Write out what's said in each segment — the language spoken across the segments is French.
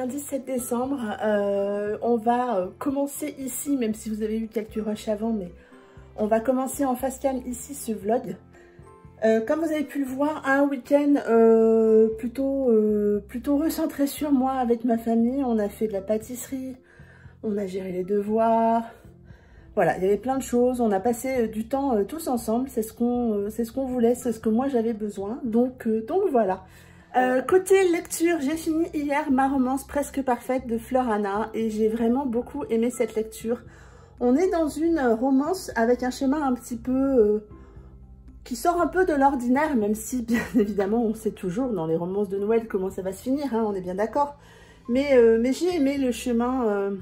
lundi 7 décembre. On va commencer ici, même si vous avez eu quelques rushs avant, mais on va commencer en face cam ici ce vlog. Comme vous avez pu le voir, un week-end plutôt recentré sur moi avec ma famille. On a fait de la pâtisserie, on a géré les devoirs. Voilà, il y avait plein de choses. On a passé du temps tous ensemble. C'est ce qu'on voulait, c'est ce que moi j'avais besoin. Donc voilà. Côté lecture, j'ai fini hier ma romance presque parfaite de Fleur Anna et j'ai vraiment beaucoup aimé cette lecture. On est dans une romance avec un schéma un petit peu qui sort un peu de l'ordinaire, même si bien évidemment on sait toujours dans les romances de Noël comment ça va se finir, hein, on est bien d'accord. Mais j'ai aimé le chemin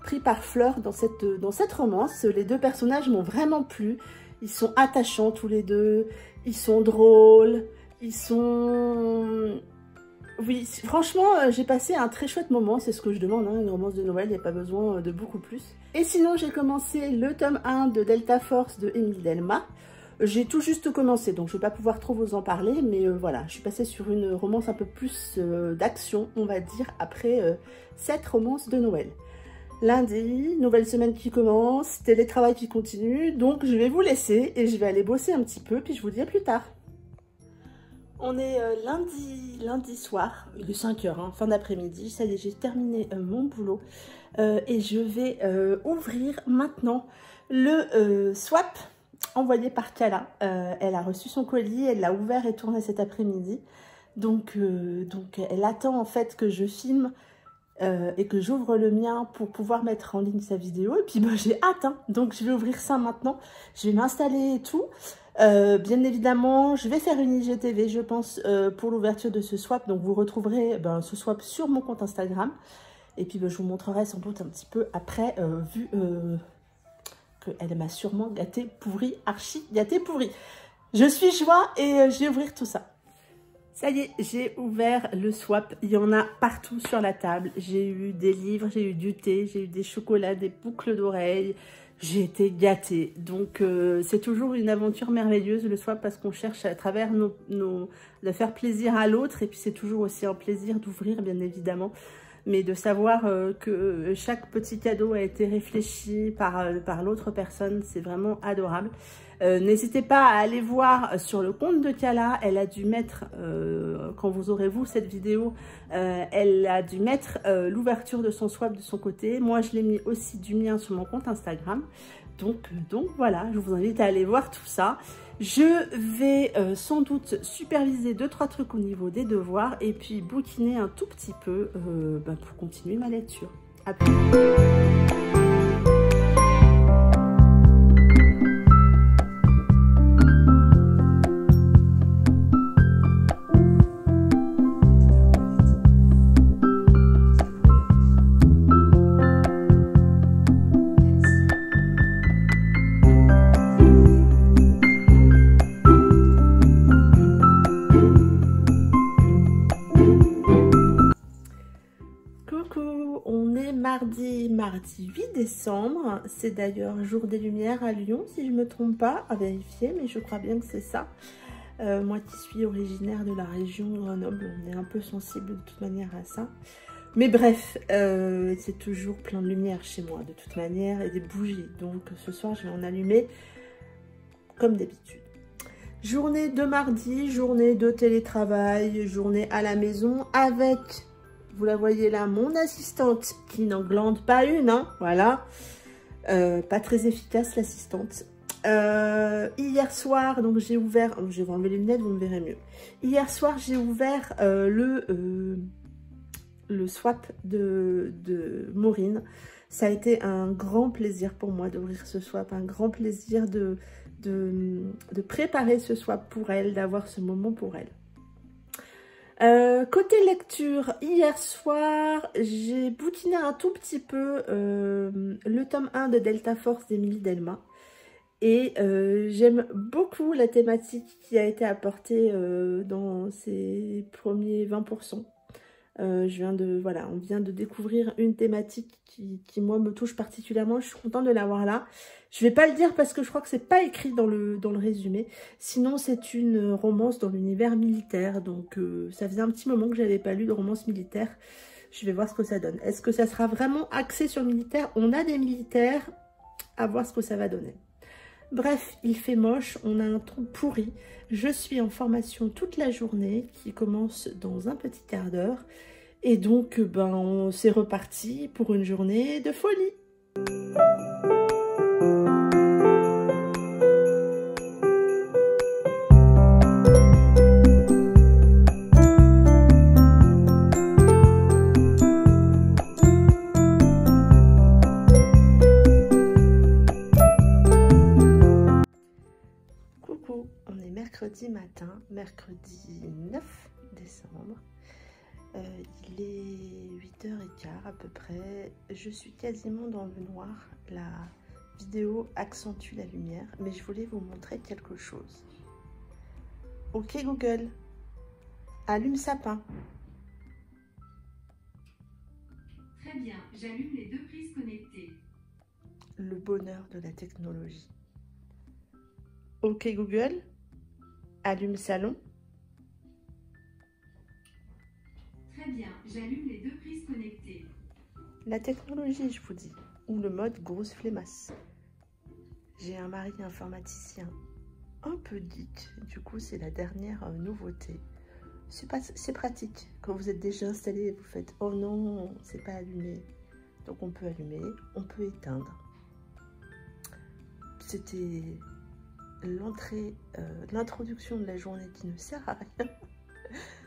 pris par Fleur dans cette romance. Les deux personnages m'ont vraiment plu. Ils sont attachants tous les deux, ils sont drôles. Ils sont... Oui, franchement, j'ai passé un très chouette moment. C'est ce que je demande, hein, une romance de Noël, il n'y a pas besoin de beaucoup plus. Et sinon, j'ai commencé le tome 1 de Delta Force de Émile Delma. J'ai tout juste commencé, donc je ne vais pas pouvoir trop vous en parler. Mais voilà, je suis passée sur une romance un peu plus d'action, on va dire, après cette romance de Noël. Lundi, nouvelle semaine qui commence, télétravail qui continue. Donc, je vais vous laisser et je vais aller bosser un petit peu, puis je vous dis à plus tard. On est lundi soir, il est 5 h, hein, fin d'après-midi. Ça y est, j'ai terminé mon boulot et je vais ouvrir maintenant le swap envoyé par Kala. Elle a reçu son colis, elle l'a ouvert et tourné cet après-midi. Donc elle attend en fait que je filme et que j'ouvre le mien pour pouvoir mettre en ligne sa vidéo. Et puis bah, j'ai hâte, hein, donc je vais ouvrir ça maintenant. Je vais m'installer et tout. Bien évidemment, je vais faire une IGTV, je pense, pour l'ouverture de ce swap. Donc, vous retrouverez ce swap sur mon compte Instagram. Et puis, je vous montrerai sans doute un petit peu après, vu qu'elle m'a sûrement gâté pourri, archi gâté pourri. Je suis joie et je vais ouvrir tout ça. Ça y est, j'ai ouvert le swap. Il y en a partout sur la table. J'ai eu des livres, j'ai eu du thé, j'ai eu des chocolats, des boucles d'oreilles. J'ai été gâtée. Donc, c'est toujours une aventure merveilleuse, le swap, parce qu'on cherche à travers de faire plaisir à l'autre. Et puis, c'est toujours aussi un plaisir d'ouvrir, bien évidemment. Mais de savoir que chaque petit cadeau a été réfléchi par l'autre personne, c'est vraiment adorable. N'hésitez pas à aller voir sur le compte de Kala. Elle a dû mettre, quand vous aurez vous cette vidéo, elle a dû mettre l'ouverture de son swap de son côté. Moi, je l'ai mis aussi du mien sur mon compte Instagram. Donc voilà, je vous invite à aller voir tout ça. Je vais sans doute superviser 2-3 trucs au niveau des devoirs et puis bouquiner un tout petit peu pour continuer ma lecture. À plus. Mardi 8 décembre, c'est d'ailleurs jour des Lumières à Lyon, si je ne me trompe pas, à vérifier, mais je crois bien que c'est ça. Moi qui suis originaire de la région de Grenoble, on est un peu sensible de toute manière à ça. Mais bref, c'est toujours plein de lumière chez moi de toute manière et des bougies. Donc ce soir, je vais en allumer comme d'habitude. Journée de mardi, journée de télétravail, journée à la maison avec... Vous la voyez là, mon assistante qui n'en glande pas une, hein, voilà. Pas très efficace l'assistante. Hier soir, donc j'ai ouvert, je vais enlever les lunettes, vous me verrez mieux. Hier soir, j'ai ouvert le swap de Maureen. Ça a été un grand plaisir pour moi d'ouvrir ce swap, un grand plaisir de préparer ce swap pour elle, d'avoir ce moment pour elle. Côté lecture, hier soir, j'ai bouquiné un tout petit peu le tome 1 de Delta Force d'Émile Delma. Et j'aime beaucoup la thématique qui a été apportée dans ces premiers 20%. Voilà, on vient de découvrir une thématique qui moi me touche particulièrement. Je suis contente de l'avoir là. Je vais pas le dire parce que je crois que c'est pas écrit dans le résumé. Sinon c'est une romance dans l'univers militaire. Donc ça faisait un petit moment que j'avais pas lu de romance militaire. Je vais voir ce que ça donne. Est-ce que ça sera vraiment axé sur le militaire? On a des militaires, à voir ce que ça va donner. Bref, il fait moche, on a un temps pourri. Je suis en toute la journée qui commence dans un petit quart d'heure. Et donc, ben, c'est reparti pour une journée de folie. Coucou, on est mercredi matin, mercredi 9 décembre. Il est 8h15 à peu près. Je suis quasiment dans le noir. La vidéo accentue la lumière, mais je voulais vous montrer quelque chose. Ok Google, allume sapin. Très bien, j'allume les 2 prises connectées. Le bonheur de la technologie. Ok Google, allume salon. Très bien, j'allume les 2 prises connectées. La technologie, je vous dis, ou le mode grosse flemmasse. J'ai un mari informaticien un peu geek, du coup c'est la dernière nouveauté. C'est pratique, quand vous êtes déjà installé, vous faites « Oh non, c'est pas allumé ». Donc on peut allumer, on peut éteindre. C'était l'introduction de la journée qui ne sert à rien.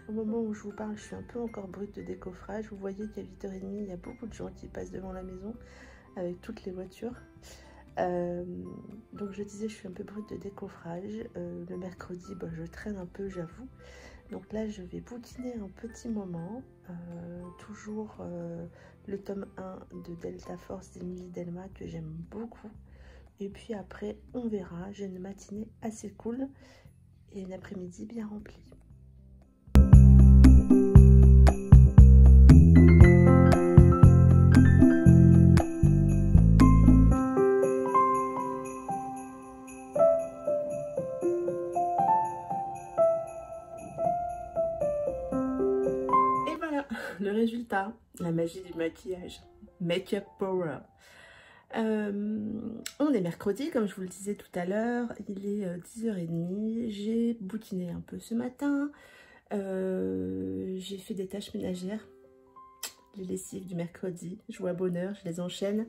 Au moment où je vous parle, je suis un peu encore brute de décoffrage. Vous voyez qu'à 8h30, il y a beaucoup de gens qui passent devant la maison avec toutes les voitures. Donc je disais, je suis un peu brute de décoffrage. Le mercredi, bah, je traîne un peu, j'avoue. Donc là, je vais bouquiner un petit moment. Toujours le tome 1 de Delta Force d'Émilie Delma que j'aime beaucoup. Et puis après, on verra. J'ai une matinée assez cool et une après-midi bien remplie. Et voilà, le résultat, la magie du maquillage. Make-up power. On est mercredi, comme je vous le disais tout à l'heure, il est 10h30, j'ai bouquiné un peu ce matin, j'ai fait des tâches ménagères, les lessives du mercredi, je vois bonheur, je les enchaîne,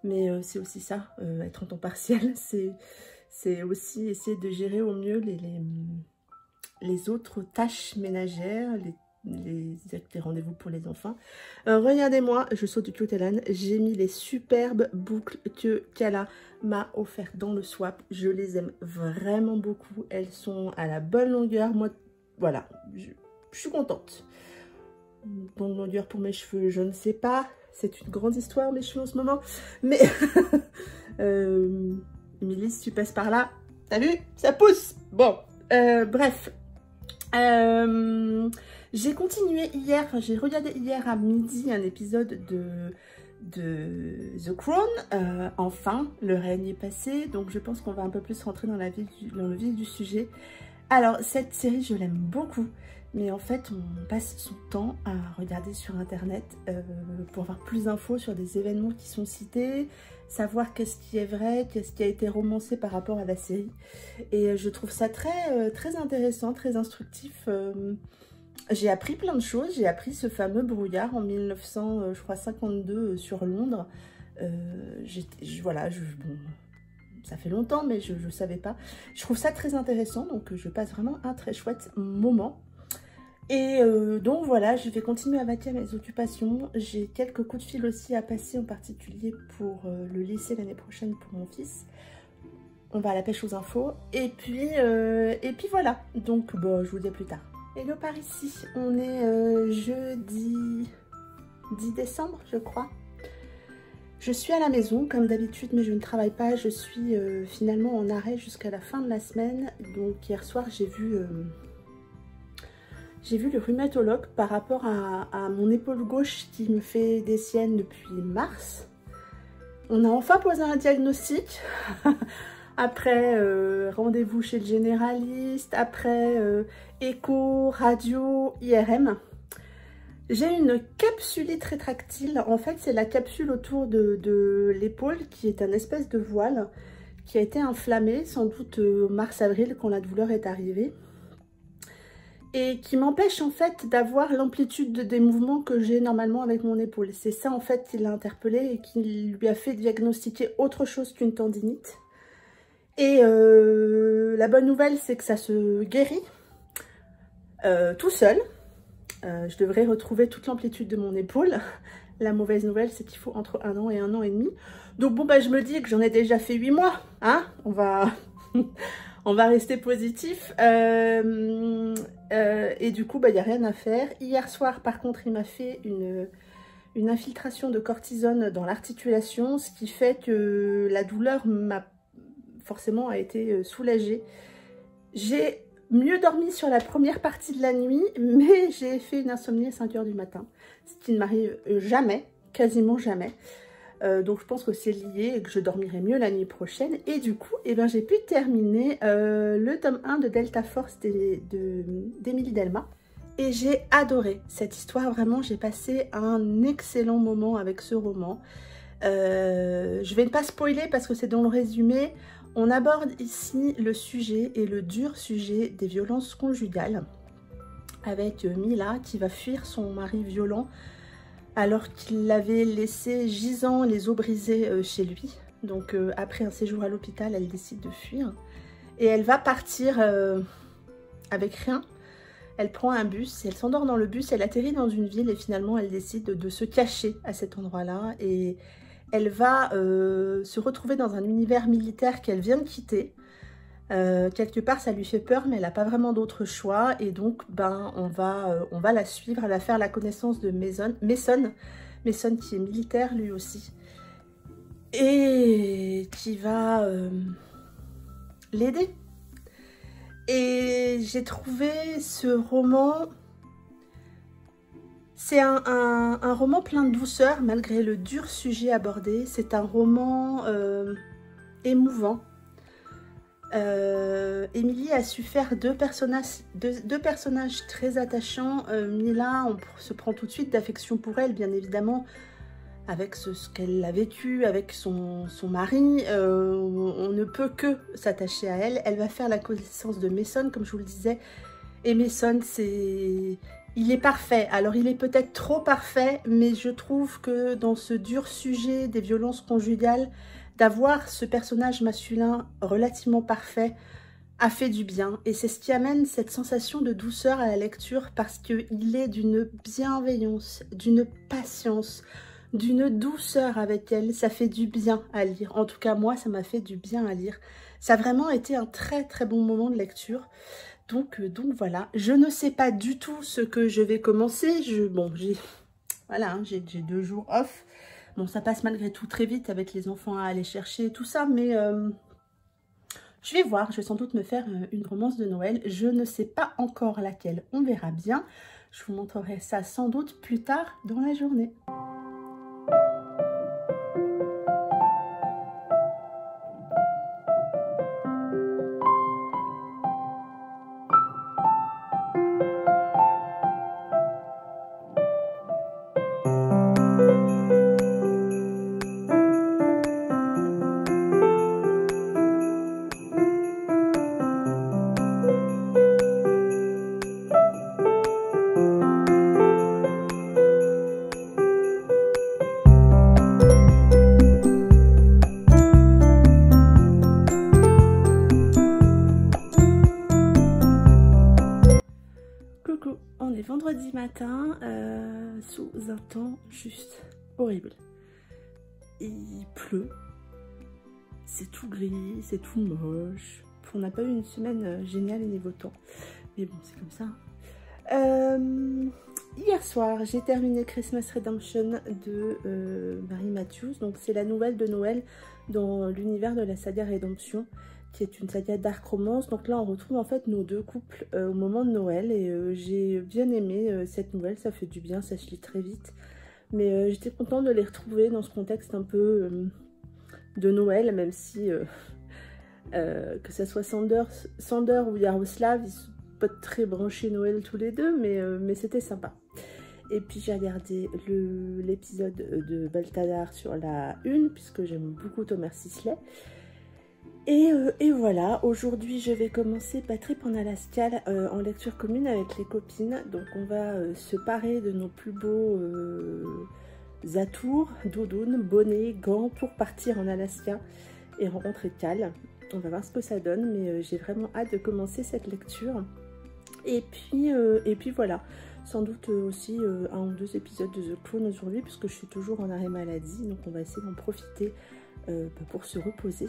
mais c'est aussi ça, être en temps partiel, c'est aussi essayer de gérer au mieux les autres tâches ménagères, les rendez-vous pour les enfants. Regardez-moi, je saute du cul à l'âne. J'ai mis les superbes boucles que Kala m'a offert dans le swap. Je les aime vraiment beaucoup. Elles sont à la bonne longueur. Moi, voilà, je suis contente. Bonne longueur pour mes cheveux, je ne sais pas. C'est une grande histoire, mes cheveux en ce moment. Mais, Émilie, si tu passes par là, t'as vu? Ça pousse. Bon, bref. J'ai continué hier, j'ai regardé hier à midi un épisode de The Crown. Enfin, le règne est passé, donc je pense qu'on va un peu plus rentrer dans le vif du sujet. Alors, cette série, je l'aime beaucoup, mais en fait, on passe son temps à regarder sur Internet pour avoir plus d'infos sur des événements qui sont cités, savoir qu'est-ce qui est vrai, qu'est-ce qui a été romancé par rapport à la série. Et je trouve ça très intéressant, très instructif. J'ai appris plein de choses. J'ai appris ce fameux brouillard en 1952 sur Londres. Voilà, bon, ça fait longtemps, mais je ne savais pas. Je trouve ça très intéressant, donc je passe vraiment un très chouette moment. Et donc voilà, je vais continuer à vaquer à mes occupations. J'ai quelques coups de fil aussi à passer, en particulier pour le lycée l'année prochaine pour mon fils. On va à la pêche aux infos. Et puis voilà, donc bon, je vous dis à plus tard. Hello par ici, on est jeudi 10 décembre, je crois. Je suis à la maison comme d'habitude, mais je ne travaille pas. Je suis finalement en arrêt jusqu'à la fin de la semaine. Donc hier soir, j'ai vu le rhumatologue par rapport à mon épaule gauche qui me fait des siennes depuis mars. On a enfin posé un diagnostic. Après, rendez-vous chez le généraliste. Après, écho, radio, IRM. J'ai une capsulite rétractile. En fait, c'est la capsule autour de l'épaule qui est un espèce de voile qui a été inflammé, sans doute mars-avril quand la douleur est arrivée. Et qui m'empêche en fait d'avoir l'amplitude des mouvements que j'ai normalement avec mon épaule. C'est ça en fait qui l'a interpellé et qui lui a fait diagnostiquer autre chose qu'une tendinite. Et la bonne nouvelle, c'est que ça se guérit tout seul. Je devrais retrouver toute l'amplitude de mon épaule. La mauvaise nouvelle, c'est qu'il faut entre 1 an et 1 an et demi. Donc bon, bah, je me dis que j'en ai déjà fait 8 mois. Hein, on va rester positif. Et du coup, bah, il n'y a rien à faire. Hier soir, par contre, il m'a fait une infiltration de cortisone dans l'articulation, ce qui fait que la douleur forcément a été soulagée. J'ai mieux dormi sur la première partie de la nuit, mais j'ai fait une insomnie à 5 h du matin, ce qui ne m'arrive jamais, quasiment jamais. Donc je pense que c'est lié et que je dormirai mieux la nuit prochaine. Et du coup, eh ben, j'ai pu terminer le tome 1 de Delta Force d'Émilie Delma. Et j'ai adoré cette histoire, vraiment j'ai passé un excellent moment avec ce roman. Je vais ne pas spoiler parce que c'est dans le résumé. On aborde ici le sujet et le dur sujet des violences conjugales avec Mila qui va fuir son mari violent alors qu'il l'avait laissé gisant les os brisés chez lui. Donc après un séjour à l'hôpital, elle décide de fuir et elle va partir avec rien. Elle prend un bus, elle s'endort dans le bus, elle atterrit dans une ville et finalement elle décide de se cacher à cet endroit-là et elle va se retrouver dans un univers militaire qu'elle vient de quitter. Quelque part, ça lui fait peur, mais elle n'a pas vraiment d'autre choix. Et donc, ben, on va la suivre. Elle va faire la connaissance de Mason qui est militaire lui aussi. Et qui va l'aider. Et j'ai trouvé ce roman... C'est un roman plein de douceur, malgré le dur sujet abordé. C'est un roman émouvant. Émilie a su faire deux personnages très attachants. Mila, on se prend tout de suite d'affection pour elle, bien évidemment, avec ce qu'elle a vécu, avec son mari. On ne peut que s'attacher à elle. Elle va faire la connaissance de Mason, comme je vous le disais. Et Mason, il est parfait. Alors, il est peut-être trop parfait, mais je trouve que dans ce dur sujet des violences conjugales, d'avoir ce personnage masculin relativement parfait a fait du bien. Et c'est ce qui amène cette sensation de douceur à la lecture parce qu'il est d'une bienveillance, d'une patience, d'une douceur avec elle. Ça fait du bien à lire. En tout cas, moi, ça m'a fait du bien à lire. Ça a vraiment été un très très bon moment de lecture. Donc voilà, je ne sais pas du tout ce que je vais commencer. Voilà, hein, j'ai 2 jours off. Bon, ça passe malgré tout très vite avec les enfants à aller chercher et tout ça, mais je vais voir. Je vais sans doute me faire une romance de Noël. Je ne sais pas encore laquelle, on verra bien. Je vous montrerai ça sans doute plus tard dans la journée. Vendredi matin, sous un temps juste horrible. Il pleut, c'est tout gris, c'est tout moche. On n'a pas eu une semaine géniale au niveau temps, mais bon, c'est comme ça. Hier soir, j'ai terminé Christmas Redemption de Mary Matthews. Donc c'est la nouvelle de Noël dans l'univers de la saga Rédemption, qui est une saga dark romance. Donc là on retrouve en fait nos 2 couples au moment de Noël et j'ai bien aimé cette nouvelle, ça fait du bien, ça se lit très vite. Mais j'étais contente de les retrouver dans ce contexte un peu de Noël, même si que ça soit Sander ou Yaroslav, ils sont pas très branchés Noël tous les deux, mais c'était sympa. Et puis j'ai regardé l'épisode de Balthazar sur la 1, puisque j'aime beaucoup Thomas Sisley. Et voilà, aujourd'hui je vais commencer Trip en Alaska en lecture commune avec les copines. Donc on va se parer de nos plus beaux atours, doudounes, bonnets, gants pour partir en Alaska et rencontrer Cal. On va voir ce que ça donne, mais j'ai vraiment hâte de commencer cette lecture. Et puis voilà, sans doute aussi un ou deux épisodes de The Clone aujourd'hui, puisque je suis toujours en arrêt maladie, donc on va essayer d'en profiter pour se reposer.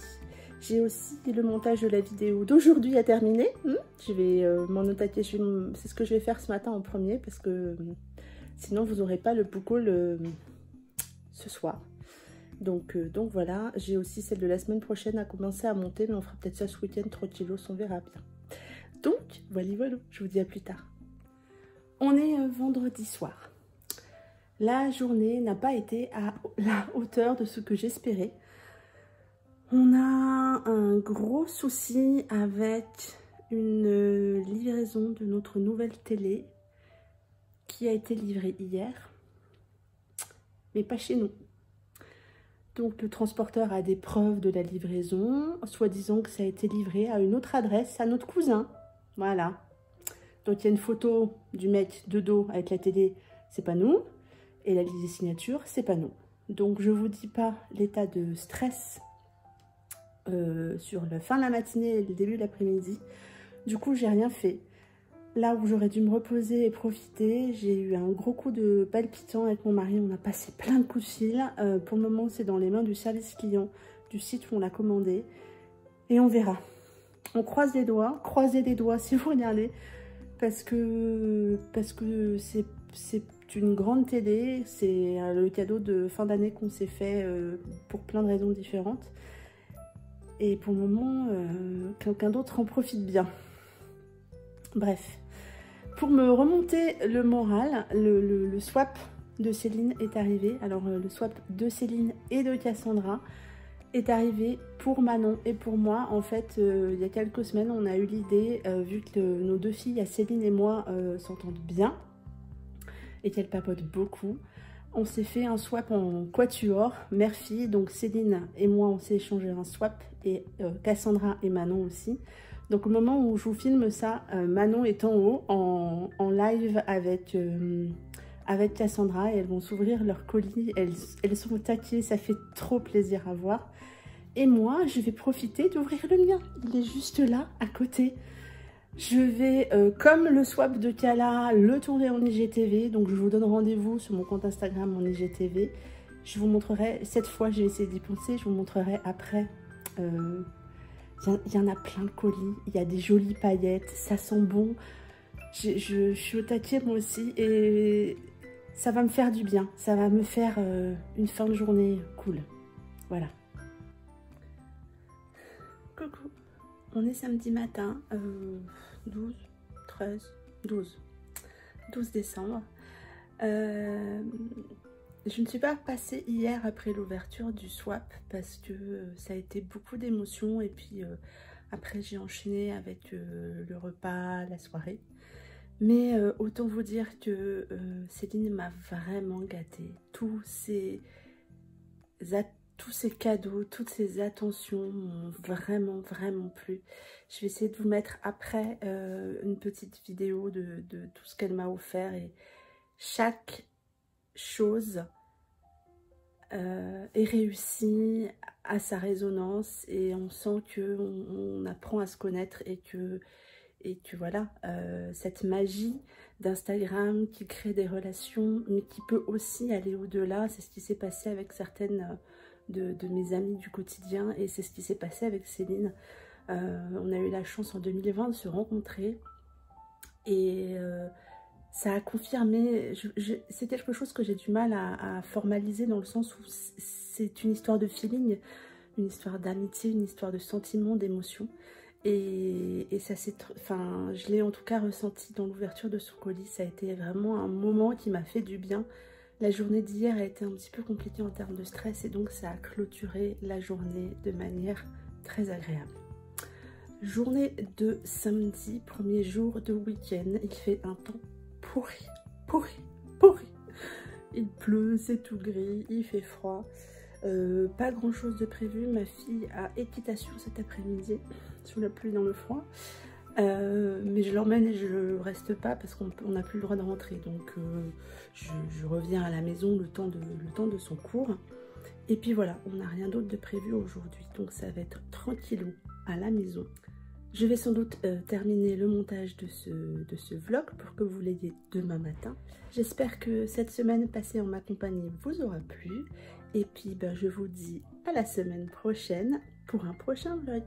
J'ai aussi le montage de la vidéo d'aujourd'hui à terminer. Je vais m'en attaquer, c'est ce que je vais faire ce matin en premier, parce que sinon vous n'aurez pas le book haul ce soir. Donc voilà, j'ai aussi celle de la semaine prochaine à commencer à monter, mais on fera peut-être ça ce week-end, tranquillos, on verra bien. Donc voilà, je vous dis à plus tard. On est vendredi soir. La journée n'a pas été à la hauteur de ce que j'espérais. On a un gros souci avec une livraison de notre nouvelle télé qui a été livrée hier, mais pas chez nous. Donc le transporteur a des preuves de la livraison, soi-disant que ça a été livré à une autre adresse, à notre cousin. Voilà. Donc il y a une photo du mec de dos avec la télé, c'est pas nous. Et la liste des signatures, c'est pas nous. Donc je vous dis pas l'état de stress sur la fin de la matinée et le début de l'après-midi. Du coup, j'ai rien fait. Là où j'aurais dû me reposer et profiter, j'ai eu un gros coup de palpitant avec mon mari. On a passé plein de coups de fil. Pour le moment, c'est dans les mains du service client du site où on l'a commandé. Et on verra. On croise les doigts. Croisez les doigts si vous regardez. Parce que c'est une grande télé. C'est le cadeau de fin d'année qu'on s'est fait pour plein de raisons différentes. Et pour le moment, quelqu'un d'autre en profite bien. Bref. Pour me remonter le moral, le swap de Céline est arrivé. Alors le swap de Céline et de Cassandra est arrivé pour Manon et pour moi. En fait, il y a quelques semaines, on a eu l'idée, vu que nos deux filles, Céline et moi, s'entendent bien et qu'elles papotent beaucoup, on s'est fait un swap en quatuor, mère-fille. Donc Céline et moi, on s'est échangé un swap, et Cassandra et Manon aussi. Donc au moment où je vous filme ça, Manon est en haut, en live avec Cassandra, et elles vont s'ouvrir leur colis. Elles sont au taquet, ça fait trop plaisir à voir. Et moi, je vais profiter d'ouvrir le mien. Il est juste là, à côté. Je vais, comme le swap de Kala, le tourner en IGTV. Donc je vous donne rendez-vous sur mon compte Instagram en IGTV. Je vous montrerai, cette fois je vais essayer d'y penser, je vous montrerai après. Il y en a plein de colis, il y a des jolies paillettes, ça sent bon. Je suis au taquet moi aussi, et ça va me faire du bien. Ça va me faire une fin de journée cool. Voilà. Coucou. On est samedi matin, 12 décembre. Je ne suis pas passée hier après l'ouverture du swap parce que ça a été beaucoup d'émotions, et puis après j'ai enchaîné avec le repas, la soirée. Mais autant vous dire que Céline m'a vraiment gâtée. Tous ces cadeaux, toutes ces attentions m'ont vraiment plu. Je vais essayer de vous mettre après une petite vidéo de tout ce qu'elle m'a offert, et chaque chose est réussie à sa résonance, et on sent que on apprend à se connaître, et que voilà, cette magie d'Instagram qui crée des relations, mais qui peut aussi aller au-delà. C'est ce qui s'est passé avec certaines de mes amies du quotidien, et c'est ce qui s'est passé avec Céline. On a eu la chance en 2020 de se rencontrer, et ça a confirmé, c'est quelque chose que j'ai du mal à formaliser, dans le sens où c'est une histoire de feeling, une histoire d'amitié, une histoire de sentiments, d'émotions. Et ça c'est, enfin, je l'ai en tout cas ressenti dans l'ouverture de son colis. Ça a été vraiment un moment qui m'a fait du bien. La journée d'hier a été un petit peu compliquée en termes de stress, et donc ça a clôturé la journée de manière très agréable. Journée de samedi, premier jour de week-end. Il fait un temps pourri. il pleut, c'est tout gris, il fait froid. Pas grand chose de prévu. Ma fille a équitation cet après-midi sous la pluie dans le froid. Mais je l'emmène et je reste pas parce qu'on n'a plus le droit de rentrer. Donc je reviens à la maison le temps de son cours. Et puis voilà, on n'a rien d'autre de prévu aujourd'hui. Donc ça va être tranquillou à la maison. Je vais sans doute terminer le montage de ce vlog pour que vous l'ayez demain matin. J'espère que cette semaine passée en ma compagnie vous aura plu. Et puis je vous dis à la semaine prochaine pour un prochain vlog.